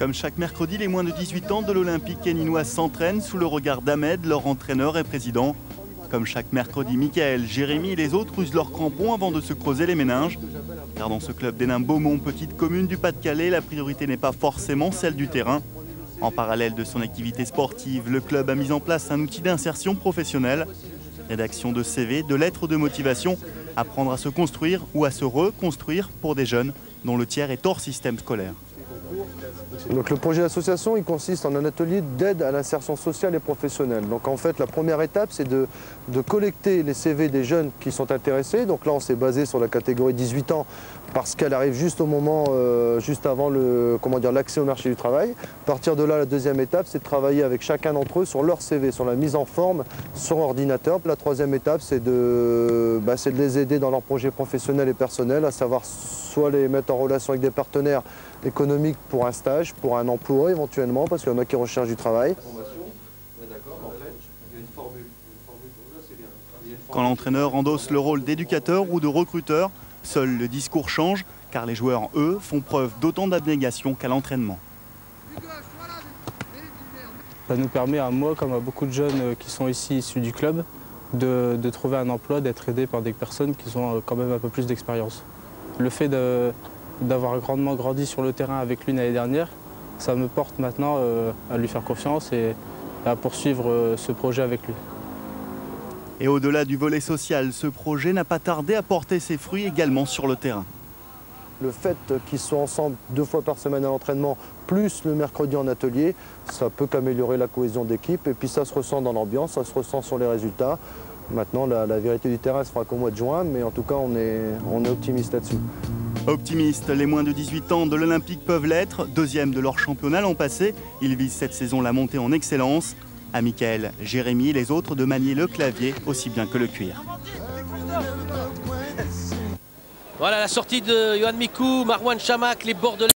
Comme chaque mercredi, les moins de 18 ans de l'Olympique keninois s'entraînent sous le regard d'Ahmed, leur entraîneur et président. Comme chaque mercredi, Michael, Jérémy et les autres usent leurs crampons avant de se creuser les méninges. Car dans ce club des Nains Beaumont, petite commune du Pas-de-Calais, la priorité n'est pas forcément celle du terrain. En parallèle de son activité sportive, le club a mis en place un outil d'insertion professionnelle. Rédaction de CV, de lettres de motivation, apprendre à se construire ou à se reconstruire pour des jeunes dont le tiers est hors système scolaire. Donc le projet d'association, il consiste en un atelier d'aide à l'insertion sociale et professionnelle. Donc en fait, la première étape, c'est de collecter les CV des jeunes qui sont intéressés. Donc là, on s'est basé sur la catégorie 18 ans parce qu'elle arrive juste au moment, juste avant l'accès au marché du travail. À partir de là, la deuxième étape, c'est de travailler avec chacun d'entre eux sur leur CV, sur la mise en forme sur ordinateur. La troisième étape, c'est de les aider dans leurs projets professionnels et personnels, à savoir soit les mettre en relation avec des partenaires économiques pour un stage, pour un emploi éventuellement, parce qu'il y en a qui recherchent du travail. Quand l'entraîneur endosse le rôle d'éducateur ou de recruteur, seul le discours change, car les joueurs, eux, font preuve d'autant d'abnégation qu'à l'entraînement. Ça nous permet à moi, comme à beaucoup de jeunes qui sont ici issus du club, de trouver un emploi, d'être aidés par des personnes qui ont quand même un peu plus d'expérience. Le fait d'avoir grandement grandi sur le terrain avec lui l'année dernière, ça me porte maintenant à lui faire confiance et à poursuivre ce projet avec lui. Et au-delà du volet social, ce projet n'a pas tardé à porter ses fruits également sur le terrain. Le fait qu'ils soient ensemble 2 fois par semaine à l'entraînement, plus le mercredi en atelier, ça peut qu'améliorer la cohésion d'équipe. Et puis ça se ressent dans l'ambiance, ça se ressent sur les résultats. Maintenant, la vérité du terrain ne se fera qu'au mois de juin, mais en tout cas, on est optimiste là-dessus. Optimistes, les moins de 18 ans de l'Olympique peuvent l'être. Deuxième de leur championnat l'an passé, ils visent cette saison la montée en excellence. À Michael, Jérémy et les autres de manier le clavier aussi bien que le cuir. Voilà la sortie de Yohan Mikou, Marouane Chamakh, les Bordelais.